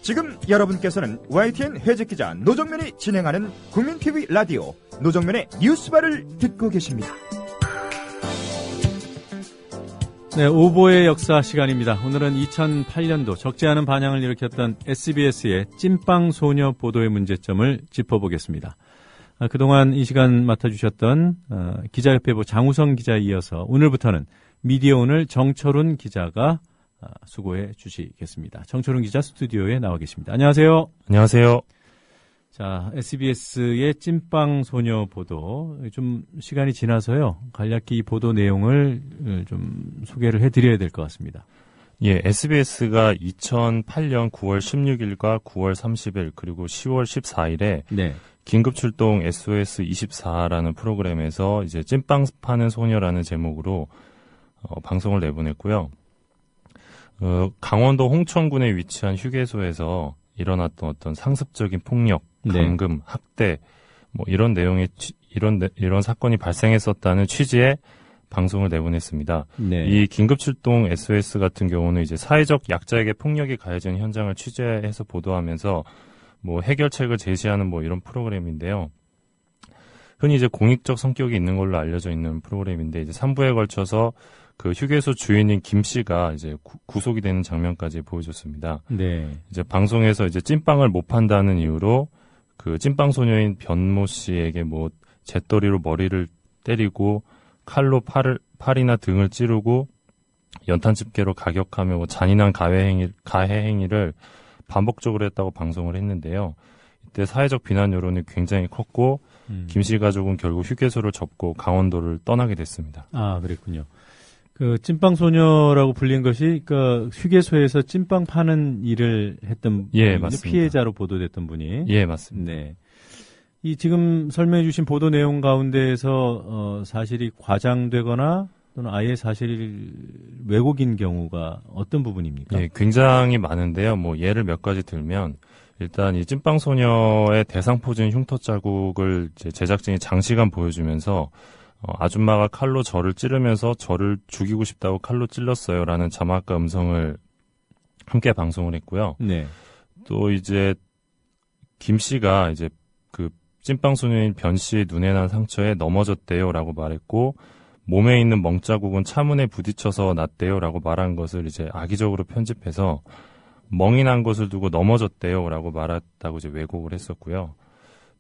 지금 여러분께서는 YTN 해직기자 노정면이 진행하는 국민TV 라디오 노정면의 뉴스바를 듣고 계십니다. 네, 오보의 역사 시간입니다. 오늘은 2008년도 적지 않은 반향을 일으켰던 SBS의 찐빵 소녀 보도의 문제점을 짚어보겠습니다. 그동안 이 시간 맡아주셨던 기자협회부 장우성 기자에 이어서 오늘부터는 미디어오늘 정철훈 기자가 수고해 주시겠습니다. 정철훈 기자 스튜디오에 나와 계십니다. 안녕하세요. 안녕하세요. 자, SBS의 찐빵 소녀 보도 좀 시간이 지나서요. 간략히 이 보도 내용을 좀 소개를 해드려야 될 것 같습니다. 예, SBS가 2008년 9월 16일과 9월 30일 그리고 10월 14일에 네. 긴급 출동 SOS24라는 프로그램에서 이제 찐빵 파는 소녀라는 제목으로 방송을 내보냈고요. 강원도 홍천군에 위치한 휴게소에서 일어났던 어떤 상습적인 폭력, 감금, 학대, 뭐 이런 내용의 이런 사건이 발생했었다는 취지의 방송을 내보냈습니다. 네. 이 긴급 출동 SOS 같은 경우는 이제 사회적 약자에게 폭력이 가해진 현장을 취재해서 보도하면서 뭐 해결책을 제시하는 뭐 이런 프로그램인데요. 흔히 이제 공익적 성격이 있는 걸로 알려져 있는 프로그램인데 이제 3부에 걸쳐서 그 휴게소 주인인 김 씨가 이제 구속이 되는 장면까지 보여줬습니다. 네. 이제 방송에서 이제 찐빵을 못 판다는 이유로 그 찐빵 소녀인 변모 씨에게 뭐 재떨이로 머리를 때리고 칼로 팔이나 등을 찌르고 연탄 집게로 가격하며 뭐 잔인한 가해 행위를 반복적으로 했다고 방송을 했는데요. 이때 사회적 비난 여론이 굉장히 컸고 김 씨 가족은 결국 휴게소를 접고 강원도를 떠나게 됐습니다. 아, 그랬군요. 그 찐빵 소녀라고 불린 것이 그 휴게소에서 찐빵 파는 일을 했던 예, 맞습니다. 피해자로 보도됐던 분이. 예, 맞습니다. 네. 이 지금 설명해 주신 보도 내용 가운데에서 사실이 과장되거나 또는 아예 사실 왜곡인 경우가 어떤 부분입니까? 예, 굉장히 많은데요. 뭐 예를 몇 가지 들면 일단 이 찐빵 소녀의 대상포진 흉터 자국을 이제 제작진이 장시간 보여주면서 아줌마가 칼로 저를 찌르면서 저를 죽이고 싶다고 칼로 찔렀어요라는 자막과 음성을 함께 방송을 했고요. 네. 또 이제 김 씨가 이제 그 찐빵 소녀인 변 씨의 눈에 난 상처에 넘어졌대요라고 말했고 몸에 있는 멍자국은 차문에 부딪혀서 났대요라고 말한 것을 이제 악의적으로 편집해서 멍이 난 것을 두고 넘어졌대요라고 말했다고 이제 왜곡을 했었고요.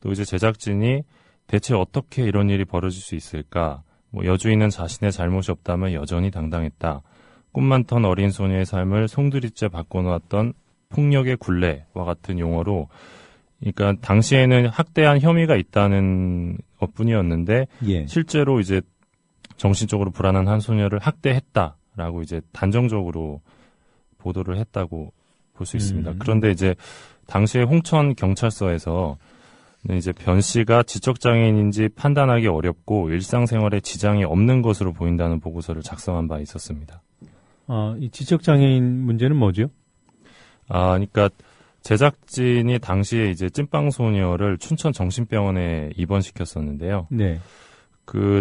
또 이제 제작진이 대체 어떻게 이런 일이 벌어질 수 있을까? 뭐 여주인은 자신의 잘못이 없다면 여전히 당당했다. 꿈 많던 어린 소녀의 삶을 송두리째 바꿔놓았던 폭력의 굴레와 같은 용어로 그러니까 당시에는 학대한 혐의가 있다는 것뿐이었는데 예. 실제로 이제 정신적으로 불안한 한 소녀를 학대했다라고 이제 단정적으로 보도를 했다고 볼 수 있습니다. 그런데 이제 당시에 홍천 경찰서에서 이제 변 씨가 지적장애인인지 판단하기 어렵고 일상생활에 지장이 없는 것으로 보인다는 보고서를 작성한 바 있었습니다. 아, 이 지적장애인 문제는 뭐죠? 아, 그러니까 제작진이 당시에 이제 찐빵 소녀를 춘천 정신병원에 입원시켰었는데요. 네. 그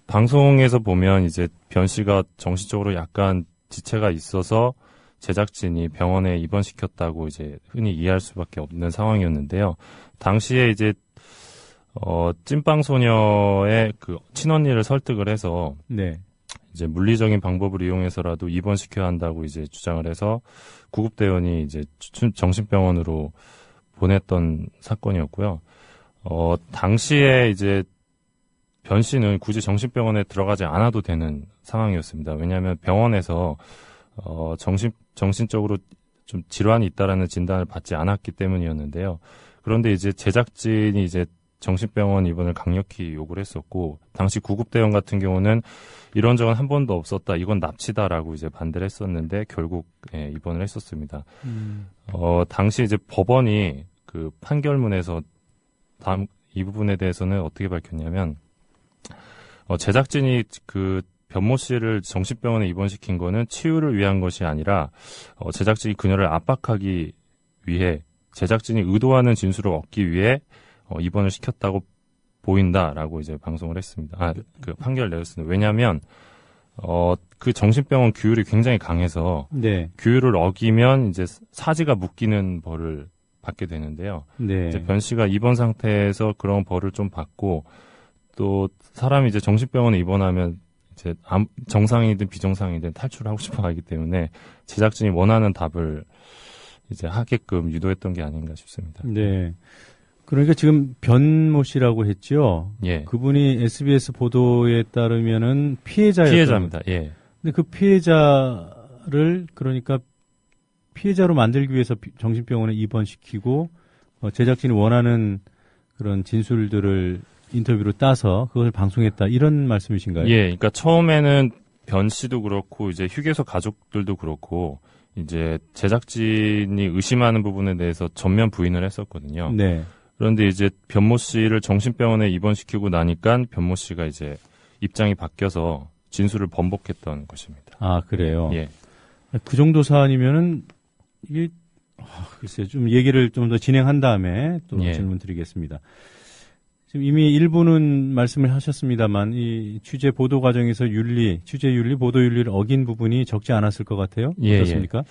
방송에서 보면 이제 변 씨가 정신적으로 약간 지체가 있어서 제작진이 병원에 입원시켰다고 이제 흔히 이해할 수밖에 없는 상황이었는데요. 당시에 이제 찐빵 소녀의 그 친언니를 설득을 해서 네. 이제 물리적인 방법을 이용해서라도 입원시켜야 한다고 이제 주장을 해서 구급대원이 이제 정신병원으로 보냈던 사건이었고요. 당시에 이제 변 씨는 굳이 정신병원에 들어가지 않아도 되는 상황이었습니다. 왜냐하면 병원에서 정신적으로 좀 질환이 있다라는 진단을 받지 않았기 때문이었는데요. 그런데 이제 제작진이 이제 정신병원 입원을 강력히 요구를 했었고, 당시 구급대원 같은 경우는 이런 적은 한 번도 없었다, 이건 납치다라고 이제 반대를 했었는데 결국 입원을 했었습니다. 당시 이제 법원이 그 판결문에서 이 부분에 대해서는 어떻게 밝혔냐면, 제작진이 그 변모 씨를 정신병원에 입원시킨 거는 치유를 위한 것이 아니라 제작진이 그녀를 압박하기 위해 제작진이 의도하는 진술을 얻기 위해 입원을 시켰다고 보인다라고 이제 방송을 했습니다. 그 판결을 내렸습니다. 왜냐하면 그 정신병원 규율이 굉장히 강해서 네. 규율을 어기면 이제 사지가 묶이는 벌을 받게 되는데요. 네. 이제 변 씨가 입원 상태에서 그런 벌을 좀 받고 또 사람이 이제 정신병원에 입원하면 이제 정상이든 비정상이든 탈출하고 싶어 하기 때문에 제작진이 원하는 답을 이제 하게끔 유도했던 게 아닌가 싶습니다. 네. 그러니까 지금 변모 씨라고 했죠. 예. 그분이 SBS 보도에 따르면은 피해자입니다. 예. 근데 그 피해자를 그러니까 피해자로 만들기 위해서 정신병원에 입원시키고 제작진이 원하는 그런 진술들을 인터뷰로 따서 그것을 방송했다 이런 말씀이신가요? 예. 그러니까 처음에는 변 씨도 그렇고 이제 휴게소 가족들도 그렇고 이제 제작진이 의심하는 부분에 대해서 전면 부인을 했었거든요. 네. 그런데 이제 변모 씨를 정신병원에 입원시키고 나니까 변모 씨가 이제 입장이 바뀌어서 진술을 번복했던 것입니다. 아, 그래요? 예. 그 정도 사안이면은 이게 글쎄요. 좀 얘기를 좀 더 진행한 다음에 또 예. 질문 드리겠습니다. 지금 이미 일부는 말씀을 하셨습니다만 이 취재 보도 과정에서 취재 윤리, 보도 윤리를 어긴 부분이 적지 않았을 것 같아요. 예, 그렇습니까?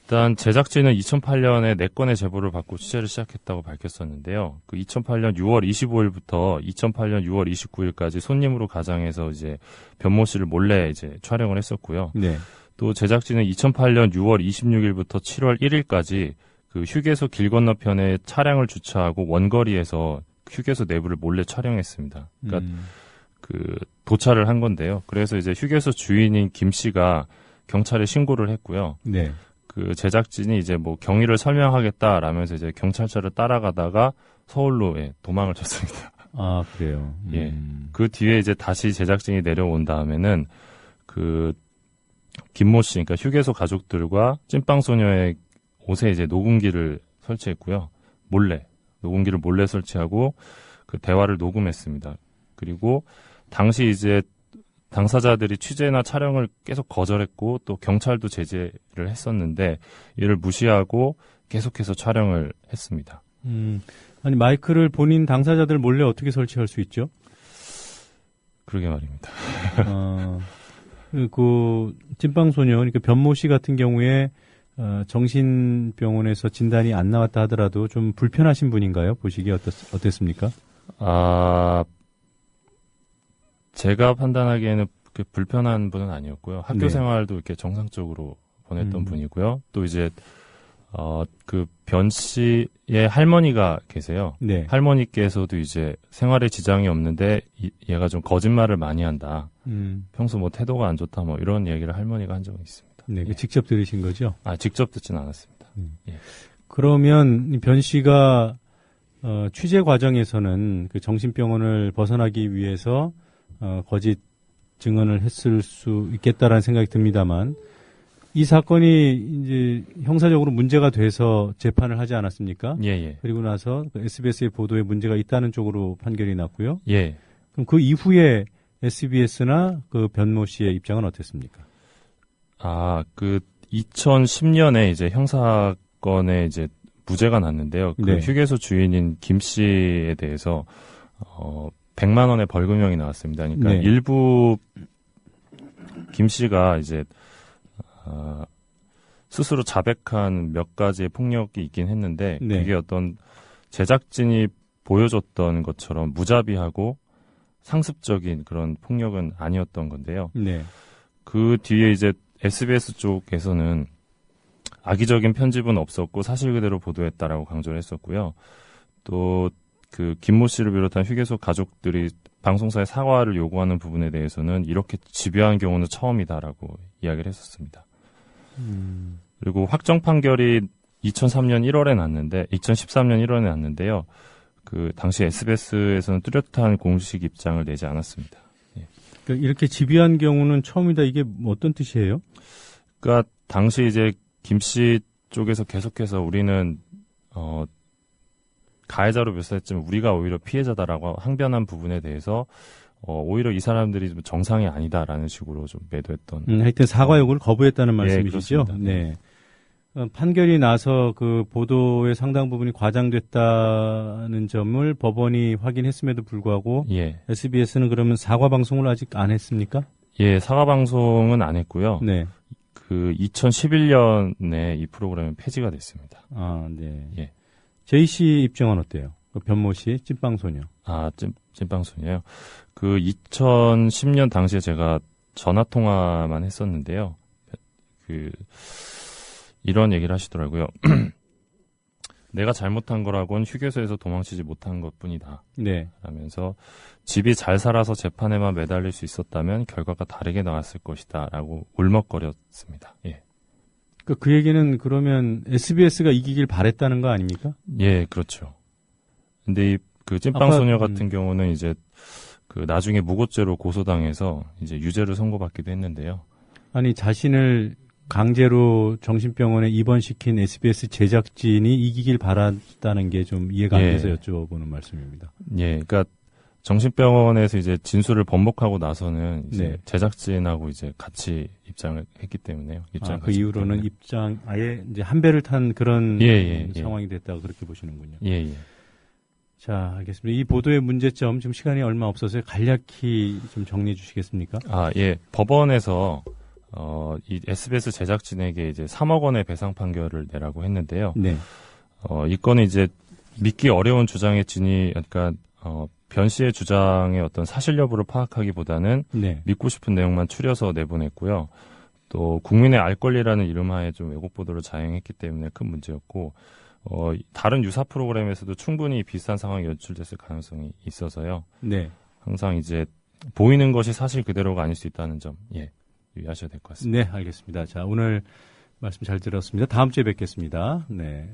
일단 제작진은 2008년에 4건의 제보를 받고 취재를 시작했다고 밝혔었는데요. 그 2008년 6월 25일부터 2008년 6월 29일까지 손님으로 가장해서 이제 변모 씨를 몰래 이제 촬영을 했었고요. 네. 또 제작진은 2008년 6월 26일부터 7월 1일까지 그 휴게소 길 건너편에 차량을 주차하고 원거리에서 휴게소 내부를 몰래 촬영했습니다. 그러니까 그 도찰을 한 건데요. 그래서 이제 휴게소 주인인 김 씨가 경찰에 신고를 했고요. 네. 그 제작진이 이제 뭐 경위를 설명하겠다라면서 이제 경찰차를 따라가다가 서울로 도망을 쳤습니다. 아, 그래요. 예. 그 뒤에 이제 다시 제작진이 내려온 다음에는 그 김모 씨, 그러니까 휴게소 가족들과 찐빵소녀의 옷에 이제 녹음기를 설치했고요. 녹음기를 몰래 설치하고 그 대화를 녹음했습니다. 그리고 당시 이제 당사자들이 취재나 촬영을 계속 거절했고 또 경찰도 제재를 했었는데 이를 무시하고 계속해서 촬영을 했습니다. 아니 마이크를 본인 당사자들 몰래 어떻게 설치할 수 있죠? 그러게 말입니다. 그 찐빵소녀, 그러니까 변모 씨 같은 경우에 정신병원에서 진단이 안 나왔다 하더라도 좀 불편하신 분인가요? 보시기에 어땠습니까? 제가 판단하기에는 그렇게 불편한 분은 아니었고요. 학교 네. 생활도 이렇게 정상적으로 보냈던 분이고요. 또 이제 그 변 씨의 할머니가 계세요. 네. 할머니께서도 이제 생활에 지장이 없는데 얘가 좀 거짓말을 많이 한다. 평소 뭐 태도가 안 좋다 뭐 이런 얘기를 할머니가 한 적은 있습니다. 네, 예. 직접 들으신 거죠? 직접 듣진 않았습니다. 예. 그러면 변 씨가 취재 과정에서는 그 정신병원을 벗어나기 위해서 거짓 증언을 했을 수 있겠다라는 생각이 듭니다만 이 사건이 이제 형사적으로 문제가 돼서 재판을 하지 않았습니까? 예. 그리고 나서 SBS의 보도에 문제가 있다는 쪽으로 판결이 났고요. 예. 그럼 그 이후에 SBS나 그 변모 씨의 입장은 어땠습니까? 그 2010년에 이제 형사건에 이제 무죄가 났는데요. 그 네. 휴게소 주인인 김 씨에 대해서 100만 원의 벌금형이 나왔습니다. 그러니까 네. 일부 김 씨가 이제 스스로 자백한 몇 가지의 폭력이 있긴 했는데 네. 그게 어떤 제작진이 보여줬던 것처럼 무자비하고 상습적인 그런 폭력은 아니었던 건데요. 네. 그 뒤에 이제 SBS 쪽에서는 악의적인 편집은 없었고 사실 그대로 보도했다라고 강조를 했었고요. 또 그 김모 씨를 비롯한 휴게소 가족들이 방송사에 사과를 요구하는 부분에 대해서는 이렇게 집요한 경우는 처음이다라고 이야기를 했었습니다. 그리고 확정 판결이 2013년 1월에 났는데요. 그 당시 SBS에서는 뚜렷한 공식 입장을 내지 않았습니다. 예. 그러니까 이렇게 집요한 경우는 처음이다. 이게 어떤 뜻이에요? 그러니까 당시 이제 김 씨 쪽에서 계속해서 우리는 가해자로 묘사했지만 우리가 오히려 피해자다라고 항변한 부분에 대해서 오히려 이 사람들이 좀 정상이 아니다라는 식으로 좀 매도했던. 하여튼 사과 요구를 거부했다는 말씀이시죠? 그렇습니다. 네. 판결이 나서 그 보도의 상당 부분이 과장됐다는 점을 법원이 확인했음에도 불구하고 예. SBS는 그러면 사과 방송을 아직 안 했습니까? 예, 사과 방송은 안 했고요. 네. 그 2011년에 이 프로그램은 폐지가 됐습니다. 아, 네. 예. 제이 씨 입장은 어때요? 그 변모 씨 찐빵소녀. 아, 찐빵순이에요. 그 2010년 당시에 제가 전화 통화만 했었는데요. 이런 얘기를 하시더라고요. 내가 잘못한 거라곤 휴게소에서 도망치지 못한 것뿐이다. 네. 라면서 집이 잘 살아서 재판에만 매달릴 수 있었다면 결과가 다르게 나왔을 것이다. 라고 울먹거렸습니다. 예. 그 얘기는 그러면 SBS가 이기길 바랬다는 거 아닙니까? 예, 그렇죠. 근데 그 찐빵소녀 같은 경우는 이제 그 나중에 무고죄로 고소당해서 이제 유죄를 선고받기도 했는데요. 아니, 자신을 강제로 정신병원에 입원시킨 SBS 제작진이 이기길 바랐다는 게 좀 이해가 안 돼서 여쭤보는 말씀입니다. 예, 그러니까 정신병원에서 이제 진술을 번복하고 나서는 이제 네. 제작진하고 이제 같이 입장을 했기 때문에요. 그 이후로는 아예 이제 한 배를 탄 그런 상황이 됐다고 그렇게 보시는군요. 예, 예. 자, 알겠습니다. 이 보도의 문제점, 지금 시간이 얼마 없어서 간략히 좀 정리해 주시겠습니까? 아, 예. 법원에서 이 SBS 제작진에게 이제 3억 원의 배상 판결을 내라고 했는데요. 네. 이 건은 이제 믿기 어려운 주장의 그러니까 변 씨의 주장의 어떤 사실 여부를 파악하기보다는 네. 믿고 싶은 내용만 추려서 내보냈고요. 또 국민의 알 권리라는 이름하에 좀 왜곡 보도를 자행했기 때문에 큰 문제였고, 다른 유사 프로그램에서도 충분히 비슷한 상황이 연출됐을 가능성이 있어서요. 네. 항상 이제 보이는 것이 사실 그대로가 아닐 수 있다는 점, 유의하셔야 될 것 같습니다. 네, 알겠습니다. 자, 오늘 말씀 잘 들었습니다. 다음 주에 뵙겠습니다. 네.